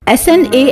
SNA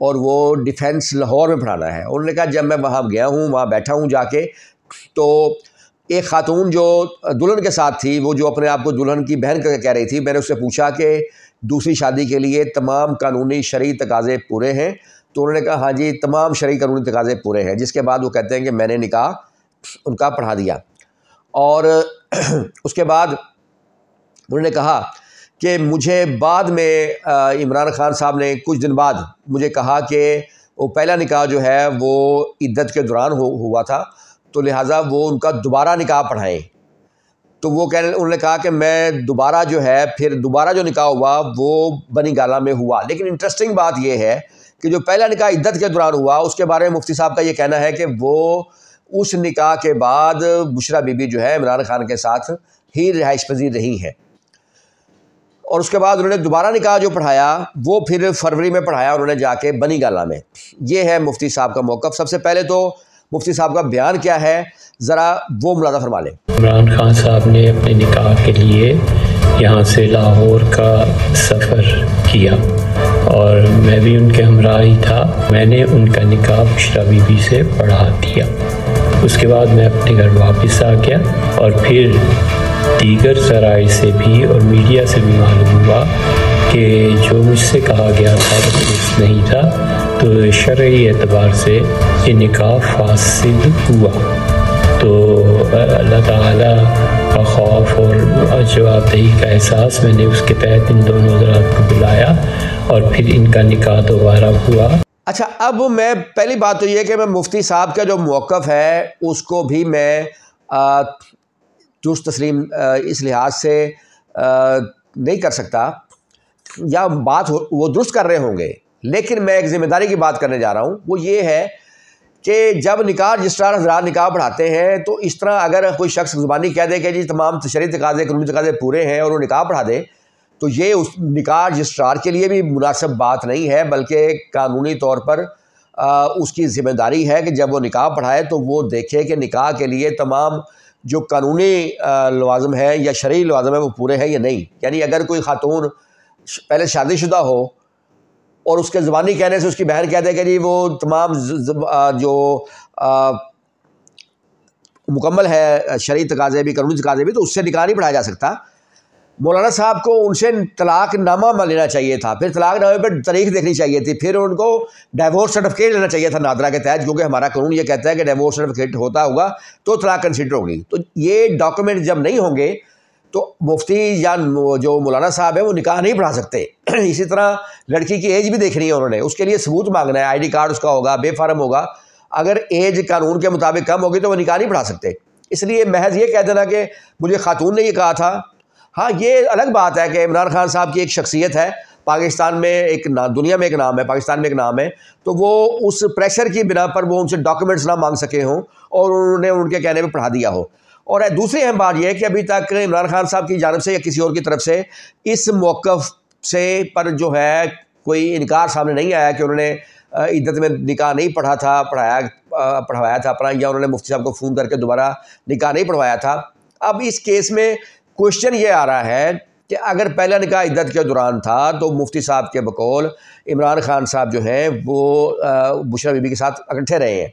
اور وہ defence Lahore میں پڑھانا ہے۔ انہوں نے کہا جب میں وہاں گیا ہوں، وہاں بیٹھا ہوں جا کے، تو ایک خاتون جو دلہن کے ساتھ تھی، وہ جو اپنے آپ کو دلہن کی بہن کہہ رہی تھی، میں نے اس سے پوچھا کہ دوسری شادی کے لیے تمام قانونی شرعی تقاضے پورے ہیں؟ تو انہوں نے کہا ہاں جی تمام شرعی قانونی تقاضے پورے ہیں، جس کے بعد وہ کہتے ہیں کہ میں نے نکاح ان کا پڑھا دیا۔ اور اس کے بعد انہوں نے کہا کہ مجھے بعد میں عمران خان صاحب نے کچھ دن بعد مجھے کہا کہ وہ پہلا نکاح جو ہے وہ عدت کے دوران ہوا تھا، تو لہٰذا وہ ان کا دوبارہ نکاح پڑھائیں۔ تو وہ انہوں نے کہا کہ میں دوبارہ جو ہے پھر دوبارہ جو نکاح ہوا وہ بنی گالہ میں ہوا۔ لیکن انٹرسٹنگ بات یہ ہے کہ جو پہلا نکاح عدت کے دوران ہوا، اس کے بارے میں مفتی صاحب کا یہ کہنا ہے کہ وہ اس نکاح کے بعد بشرا بی بی جو ہے عمران خان کے ساتھ ہی رہائش پذیر رہی ہیں، اور اس کے بعد انہوں نے دوبارہ نکاح جو پڑھایا وہ پھر فروری میں پڑھایا انہوں نے جا کے بنی گالہ میں۔ یہ ہے مفتی صاحب کا موقف۔ سب سے پہلے تو مفتی صاحب کا بیان کیا ہے ذرا وہ ملاحظہ فرما لیں۔ عمران خان صاحب نے اپنے نکاح کے لیے یہاں سے لاہور کا سفر کیا اور میں بھی ان کے ہمراہ ہی تھا۔ میں نے ان کا نکاح بشرا بی بی سے پڑھا دیا۔ اس کے بعد میں اپنے گھر واپس آ گیا، اور پھر دیگر ذرائع سے بھی اور میڈیا سے بھی معلوم ہوا کہ جو مجھ سے کہا گیا تھا وہ درست نہیں تھا، تو شرعی اعتبار سے یہ نکاح فاسد ہوا۔ تو اللہ تعالیٰ کا خوف اور جواب دہی کا احساس، میں نے اس کے تحت ان دونوں حضرات کو بلایا اور پھر ان کا نکاح دوبارہ ہوا۔ اچھا، اب میں پہلی بات تو یہ کہ میں مفتی صاحب کا جو موقف ہے اس کو بھی میں درست تسلیم اس لحاظ سے نہیں کر سکتا، یا بات وہ درست کر رہے ہوں گے، لیکن میں ایک ذمہ داری کی بات کرنے جا رہا ہوں۔ وہ یہ ہے کہ جب نکاح رجسٹرار حضرات نکاح پڑھاتے ہیں تو اس طرح اگر کوئی شخص زبانی کہہ دے کہ جی تمام شرعی تقاضے قانونی تقاضے پورے ہیں اور وہ نکاح پڑھا دے، تو یہ اس نکاح رجسٹرار کے لیے بھی مناسب بات نہیں ہے، بلکہ قانونی طور پر اس کی ذمہ داری ہے کہ جب وہ نکاح پڑھائے تو وہ دیکھے کہ نکاح کے لیے تمام جو قانونی لوازم ہیں یا شرعی لوازم ہیں وہ پورے ہیں یا نہیں۔ یعنی اگر کوئی خاتون پہلے شادی شدہ ہو اور اس کے زبانی کہنے سے اس کی بہن کہہ دے کہ جی وہ تمام جو مکمل ہے شرعی تقاضے بھی قانونی تقاضے بھی، تو اس سے نکاح نہیں پڑھایا جا سکتا۔ مولانا صاحب کو ان سے طلاق نامہ لینا چاہیے تھا، پھر طلاق نامے پر تاریخ دیکھنی چاہیے تھی، پھر ان کو ڈیورس سرٹیفکیٹ لینا چاہیے تھا نادرا کے تحت، کیونکہ ہمارا قانون یہ کہتا ہے کہ ڈیورس سرٹیفکیٹ ہوگا تو طلاق کنسیڈر ہوگی۔ تو یہ ڈاکومنٹ جب نہیں ہوں گے تو مفتی یا جو مولانا صاحب ہیں وہ نکاح نہیں پڑھا سکتے۔ اسی طرح لڑکی کی ایج بھی دیکھنی ہے انہوں نے، اس کے لیے ثبوت مانگنا ہے، آئی ڈی کارڈ اس کا ہوگا، بے فارم ہوگا۔ اگر ایج قانون کے مطابق کم ہوگی تو وہ نکاح نہیں پڑھا سکتے۔ اس لیے محض یہ کہہ دینا کہ مجھے خاتون نے یہ کہا تھا، ہاں یہ الگ بات ہے کہ عمران خان صاحب کی ایک شخصیت ہے پاکستان میں، ایک دنیا میں ایک نام ہے، پاکستان میں ایک نام ہے، تو وہ اس پریشر کی بنا پر وہ ان سے ڈاکومنٹس نہ مانگ سکے ہوں اور انہوں نے ان کے کہنے پہ پڑھا دیا ہو۔ اور دوسری اہم بات یہ ہے کہ ابھی تک عمران خان صاحب کی جانب سے یا کسی اور کی طرف سے اس موقف سے پر جو ہے کوئی انکار سامنے نہیں آیا کہ انہوں نے عدت میں نکاح نہیں پڑھوایا تھا اپنا، یا انہوں نے مفتی صاحب کو فون کر کے دوبارہ نکاح نہیں پڑھوایا تھا۔ اب اس کیس میں کوشچن یہ آ رہا ہے کہ اگر پہلا نکاح عدت کے دوران تھا تو مفتی صاحب کے بقول عمران خان صاحب جو ہیں وہ بشرا بی بی کے ساتھ اکٹھے رہے ہیں،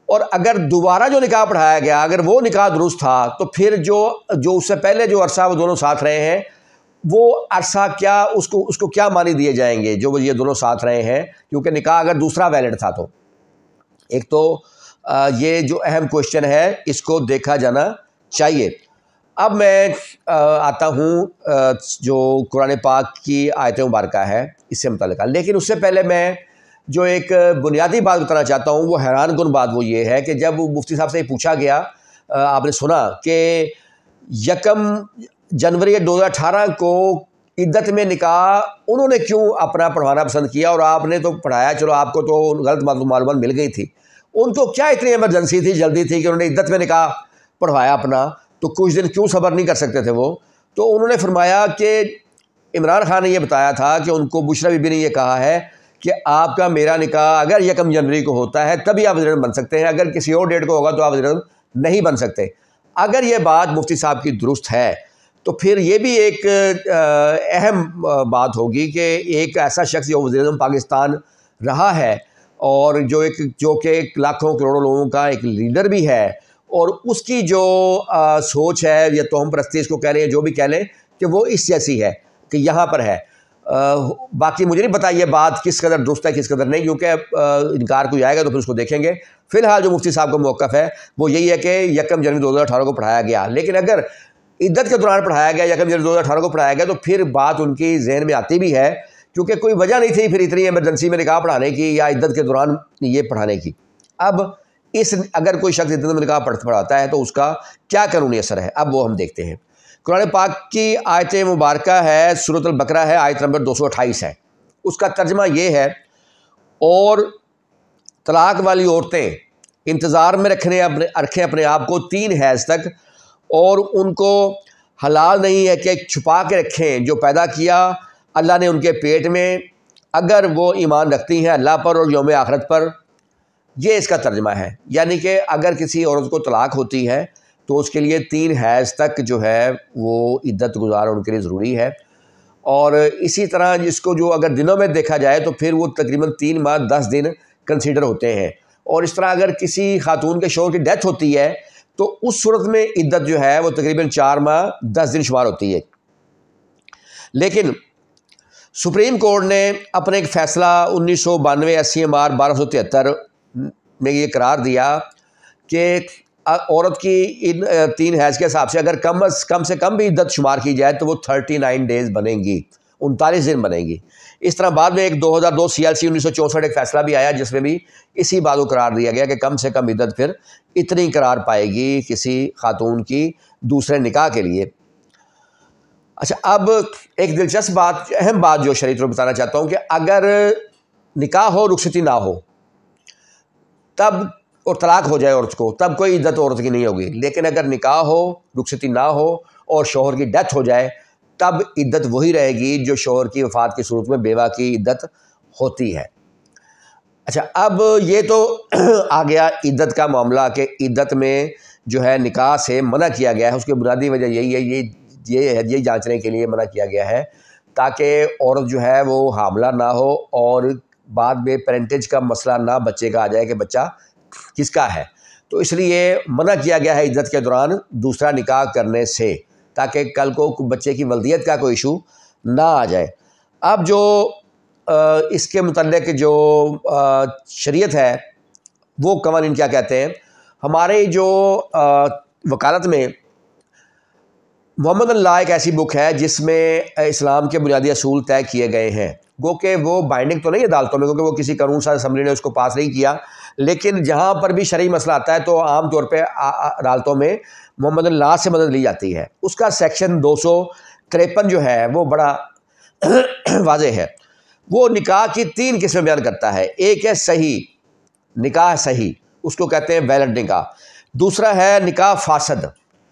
اور اگر دوبارہ جو نکاح پڑھایا گیا اگر وہ نکاح درست تھا تو پھر جو اس سے پہلے جو عرصہ وہ دونوں ساتھ رہے ہیں وہ عرصہ کیا اس کو کیا معنی دیے جائیں گے جو وہ یہ دونوں ساتھ رہے ہیں، کیونکہ نکاح اگر دوسرا ویلڈ تھا تو ایک تو یہ جو اہم کوشچن ہے اس کو دیکھا جانا چاہیے۔ اب میں آتا ہوں جو قرآن پاک کی آیت مبارکہ ہے اس سے متعلقہ، لیکن اس سے پہلے میں جو ایک بنیادی بات بتانا چاہتا ہوں وہ حیران کن بات وہ یہ ہے کہ جب مفتی صاحب سے یہ پوچھا گیا، آپ نے سنا کہ 1 جنوری 2018 کو عدت میں نکاح انہوں نے کیوں اپنا پڑھوانا پسند کیا، اور آپ نے تو پڑھایا، چلو آپ کو تو غلط معلومات مل گئی تھی، ان کو کیا اتنی ایمرجنسی تھی، جلدی تھی کہ انہوں نے عدت میں نکاح پڑھوایا اپنا، تو کچھ دن کیوں صبر نہیں کر سکتے تھے وہ؟ تو انہوں نے فرمایا کہ عمران خان نے یہ بتایا تھا کہ ان کو بشرا بی بی نے یہ کہا ہے کہ آپ کا میرا نکاح اگر 1 جنوری کو ہوتا ہے تبھی آپ وزیر اعظم بن سکتے ہیں، اگر کسی اور ڈیٹ کو ہوگا تو آپ وزیر اعظم نہیں بن سکتے۔ اگر یہ بات مفتی صاحب کی درست ہے تو پھر یہ بھی ایک اہم بات ہوگی کہ ایک ایسا شخص جو وزیر اعظم پاکستان رہا ہے اور جو کہ لاکھوں کروڑوں لوگوں کا ایک لیڈر بھی ہے، اور اس کی جو سوچ ہے یا توہم پرستی اس کو کہہ لیں، جو بھی کہہ لیں کہ وہ اس جیسی ہے کہ یہاں پر ہے۔ باقی مجھے نہیں پتا یہ بات کس قدر درست ہے کس قدر نہیں، کیونکہ انکار کوئی آئے گا تو پھر اس کو دیکھیں گے۔ فی الحال جو مفتی صاحب کا موقف ہے وہ یہی ہے کہ 1 جنوری 2018 کو پڑھایا گیا، لیکن اگر عدت کے دوران پڑھایا گیا، 1 جنوری 2018 کو پڑھایا گیا، تو پھر بات ان کی ذہن میں آتی بھی ہے، کیونکہ کوئی وجہ نہیں تھی پھر اتنی ایمرجنسی میں نکاح پڑھانے کی یا عدت کے دوران یہ پڑھانے کی۔ اب اگر کوئی شخص عدت میں نکاح پڑھاتا ہے تو اس کا کیا قانونی اثر ہے، اب وہ ہم دیکھتے ہیں۔ قرآن پاک کی آیت مبارکہ ہے، سورۃ البقرہ ہے، آیت نمبر 228 ہے۔ اس کا ترجمہ یہ ہے، اور طلاق والی عورتیں انتظار میں رکھیں اپنے آپ کو 3 حیض تک، اور ان کو حلال نہیں ہے کہ چھپا کے رکھیں جو پیدا کیا اللہ نے ان کے پیٹ میں، اگر وہ ایمان رکھتی ہیں اللہ پر اور یوم آخرت پر۔ یہ اس کا ترجمہ ہے، یعنی کہ اگر کسی عورت کو طلاق ہوتی ہے تو اس کے لیے 3 حیض تک جو ہے وہ عدت گزار ان کے لیے ضروری ہے، اور اسی طرح جس کو جو اگر دنوں میں دیکھا جائے تو پھر وہ تقریباً 3 ماہ 10 دن کنسیڈر ہوتے ہیں، اور اس طرح اگر کسی خاتون کے شوہر کی ڈیتھ ہوتی ہے تو اس صورت میں عدت جو ہے وہ تقریباً 4 ماہ 10 دن شمار ہوتی ہے۔ لیکن سپریم کورٹ نے اپنے ایک فیصلہ 1992 SCMR 1273 میں یہ قرار دیا کہ عورت کی ان 3 حیض کے حساب سے اگر کم سے کم بھی عدت شمار کی جائے تو وہ 39 ڈیز بنیں گی، 39 دن بنیں گی۔ اس طرح بعد میں ایک 2002 CLC 1964 ایک فیصلہ بھی آیا جس میں بھی اسی بات کو قرار دیا گیا کہ کم سے کم عدت پھر اتنی قرار پائے گی کسی خاتون کی دوسرے نکاح کے لیے۔ اچھا، اب ایک دلچسپ بات، اہم بات جو شریعت کو بتانا چاہتا ہوں کہ اگر نکاح ہو رخصتی نہ ہو تب، اور طلاق ہو جائے عورت کو، تب کوئی عدت عورت کی نہیں ہوگی، لیکن اگر نکاح ہو رخصتی نہ ہو اور شوہر کی ڈیتھ ہو جائے تب عدت وہی رہے گی جو شوہر کی وفات کی صورت میں بیوہ کی عدت ہوتی ہے۔ اچھا، اب یہ تو آ گیا عدت کا معاملہ کہ عدت میں جو ہے نکاح سے منع کیا گیا ہے، اس کی بنیادی وجہ یہی ہے، یہ جانچنے کے لیے منع کیا گیا ہے تاکہ عورت جو ہے وہ حاملہ نہ ہو اور بعد میں پیرنٹیج کا مسئلہ نہ بچے کا آ جائے کہ بچہ کس کا ہے، تو اس لیے منع کیا گیا ہے عدت کے دوران دوسرا نکاح کرنے سے، تاکہ کل کو بچے کی ولدیت کا کوئی ایشو نہ آ جائے۔ اب جو اس کے متعلق جو شریعت ہے وہ قوانین کیا کہتے ہیں، ہمارے جو وکالت میں محمد اللہ ایک ایسی بک ہے جس میں اسلام کے بنیادی اصول طے کیے گئے ہیں، گو کہ وہ بائنڈنگ تو نہیں عدالتوں میں کیونکہ وہ کسی قانون ساز اسمبلی نے اس کو پاس نہیں کیا، لیکن جہاں پر بھی شرعی مسئلہ آتا ہے تو عام طور پہ عدالتوں میں محمد اللہ سے مدد لی جاتی ہے۔ اس کا سیکشن 253 جو ہے وہ بڑا واضح ہے، وہ نکاح کی 3 قسمیں بیان کرتا ہے۔ ایک ہے صحیح نکاح، صحیح اس کو کہتے ہیں ویلڈ نکاح، دوسرا ہے نکاح فاسد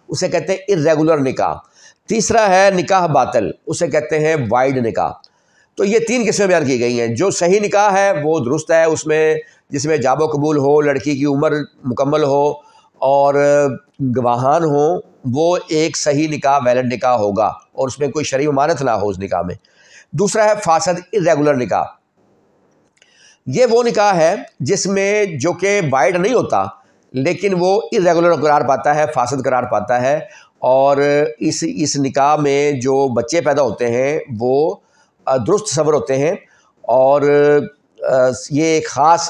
اسے کہتے ہیں ارریگولر نکاح، تیسرا ہے نکاح باطل اسے کہتے ہیں وائڈ نکاح۔ تو یہ 3 قسمیں بیان کی گئی ہیں۔ جو صحیح نکاح ہے وہ درست ہے، اس میں جس میں جاب و قبول ہو، لڑکی کی عمر مکمل ہو اور گواہان ہوں، وہ ایک صحیح نکاح ویلڈ نکاح ہوگا اور اس میں کوئی شرعی ممانعت نہ ہو اس نکاح میں۔ دوسرا ہے فاسد ارریگولر نکاح، یہ وہ نکاح ہے جس میں جو کہ وائڈ نہیں ہوتا لیکن وہ ارریگولر قرار پاتا ہے، فاسد قرار پاتا ہے، اور اس نکاح میں جو بچے پیدا ہوتے ہیں وہ درست صبر ہوتے ہیں، اور یہ ایک خاص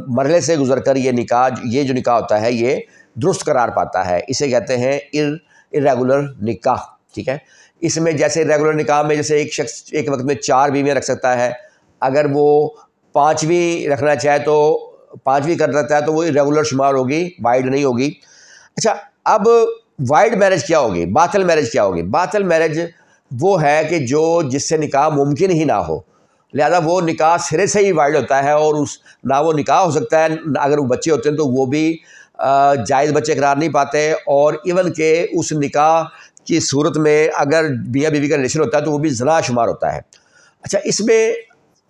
مرحلے سے گزر کر یہ جو نکاح ہوتا ہے یہ درست قرار پاتا ہے، اسے کہتے ہیں ارریگولر نکاح۔ ٹھیک ہے، اس میں جیسے ریگولر نکاح میں جیسے ایک شخص ایک وقت میں 4 بیویاں رکھ سکتا ہے، اگر وہ 5ویں رکھنا چاہے تو 5ویں کر دیتا ہے تو وہ ریگولر شمار ہوگی، وائڈ نہیں ہوگی۔ اچھا، اب وائڈ میرج کیا ہوگی، باطل میرج کیا ہوگی؟ باطل میرج وہ ہے کہ جس سے نکاح ممکن ہی نہ ہو، لہذا وہ نکاح سرے سے ہی وائڈ ہوتا ہے، اور نہ وہ نکاح ہو سکتا ہے، اگر وہ بچے ہوتے ہیں تو وہ بھی جائز بچے قرار نہیں پاتے، اور ایون کہ اس نکاح کی صورت میں اگر میاں بیوی کا ریلیشن ہوتا ہے تو وہ بھی زنا شمار ہوتا ہے۔ اچھا، اس میں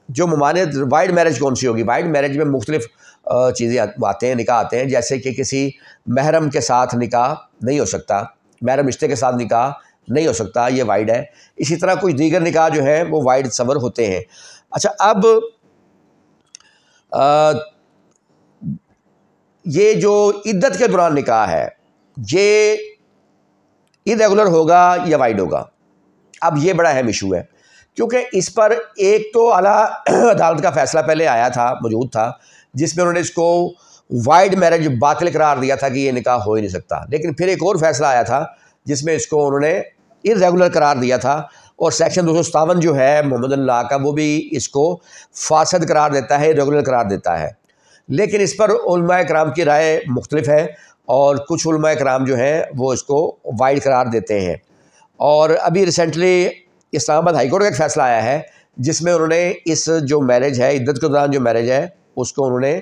جو ممانعت وائڈ میرج کون سی ہوگی؟ وائڈ میرج میں مختلف چیزیں آتے ہیں، نکاح آتے ہیں، جیسے کہ کسی محرم کے ساتھ نکاح نہیں ہو سکتا، محرم رشتے کے ساتھ نکاح نہیں ہو سکتا، یہ وائڈ ہے۔ اسی طرح کچھ دیگر نکاح جو ہیں وہ وائڈ صور ہوتے ہیں۔ اچھا، اب یہ جو عدت کے دوران نکاح ہے یہ ارریگولر ہوگا یا وائڈ ہوگا؟ اب یہ بڑا اہم ایشو ہے، کیونکہ اس پر ایک تو اعلیٰ عدالت کا فیصلہ پہلے آیا تھا، موجود تھا، جس میں انہوں نے اس کو وائڈ میرج باطل قرار دیا تھا کہ یہ نکاح ہو ہی نہیں سکتا، لیکن پھر ایک اور فیصلہ آیا تھا جس میں اس کو انہوں نے ارریگولر قرار دیا تھا، اور سیکشن 257 جو ہے محمد لا کا وہ بھی اس کو فاسد قرار دیتا ہے، ارریگولر قرار دیتا ہے۔ لیکن اس پر علماء کرام کی رائے مختلف ہے، اور کچھ علماء کرام جو ہیں وہ اس کو وائڈ قرار دیتے ہیں۔ اور ابھی ریسنٹلی اسلام آباد ہائی کورٹ کا ایک فیصلہ آیا ہے جس میں انہوں نے اس جو میرج ہے، عدت کے دوران جو میرج ہے، اس کو انہوں نے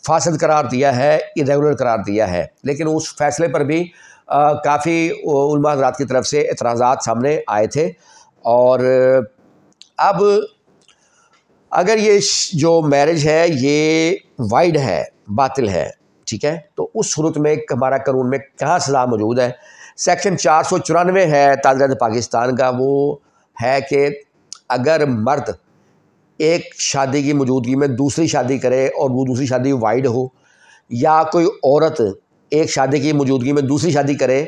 فاسد قرار دیا ہے، ارریگولر قرار دیا ہے۔ لیکن اس فیصلے پر بھی کافی علماء حضرات کی طرف سے اعتراضات سامنے آئے تھے، اور اب اگر یہ جو میرج ہے یہ وائڈ ہے، باطل ہے، ٹھیک ہے، تو اس صورت میں ہمارا قانون میں کہاں سزا موجود ہے؟ سیکشن 494 ہے تعزیرات پاکستان کا، وہ ہے کہ اگر مرد ایک شادی کی موجودگی میں دوسری شادی کرے اور وہ دوسری شادی وائڈ ہو، یا کوئی عورت ایک شادی کی موجودگی میں دوسری شادی کرے،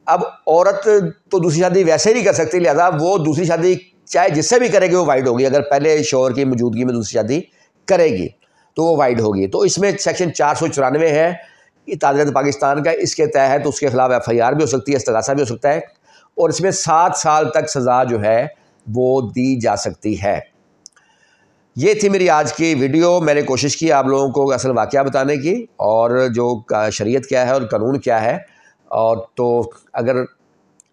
اب عورت تو دوسری شادی ویسے ہی نہیں کر سکتی، لہذا وہ دوسری شادی چاہے جس سے بھی کرے گی وہ وائڈ ہوگی۔ اگر پہلے شوہر کی موجودگی میں دوسری شادی کرے گی تو وہ وائڈ ہوگی۔ تو اس میں سیکشن 494 ہے تعزیرات پاکستان کا، اس کے تحت اس کے خلاف FIR بھی ہو سکتی ہے، استغاثہ بھی ہو سکتا ہے، اور اس میں 7 سال تک سزا جو ہے وہ دی جا سکتی ہے۔ یہ تھی میری آج کی ویڈیو۔ میں نے کوشش کی آپ لوگوں کو اصل واقعہ بتانے کی، اور جو شریعت کیا ہے اور قانون کیا ہے، اور تو اگر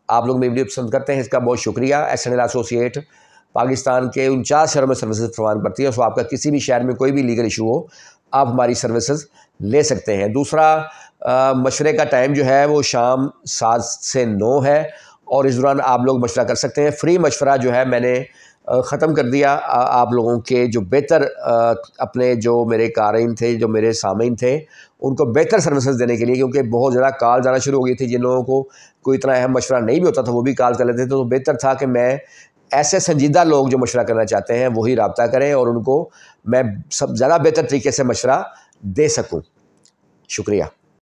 آپ لوگ میری ویڈیو پسند کرتے ہیں اس کا بہت شکریہ۔ SNL ایسوسیٹ پاکستان کے 49 شہروں میں سروسز فراہم کرتی ہے، سو آپ کا کسی بھی شہر میں کوئی بھی لیگل ایشو ہو آپ ہماری سروسز لے سکتے ہیں۔ دوسرا مشورے کا ٹائم جو ہے وہ شام 7 سے 9 ہے، اور اس دوران آپ لوگ مشورہ کر سکتے ہیں۔ فری مشورہ جو ہے میں نے ختم کر دیا آپ لوگوں کے جو بہتر اپنے جو میرے قارئین تھے، جو میرے سامعین تھے، ان کو بہتر سروسز دینے کے لیے، کیونکہ بہت زیادہ کال آنا شروع ہو گئی تھی۔ جن لوگوں کو کوئی اتنا اہم مشورہ نہیں بھی ہوتا تھا وہ بھی کال کر لیتے تھے، تو بہتر تھا کہ میں ایسے سنجیدہ لوگ جو مشورہ کرنا چاہتے ہیں وہی رابطہ کریں، اور ان کو میں زیادہ بہتر طریقے سے مشورہ دے سکوں۔ شکریہ۔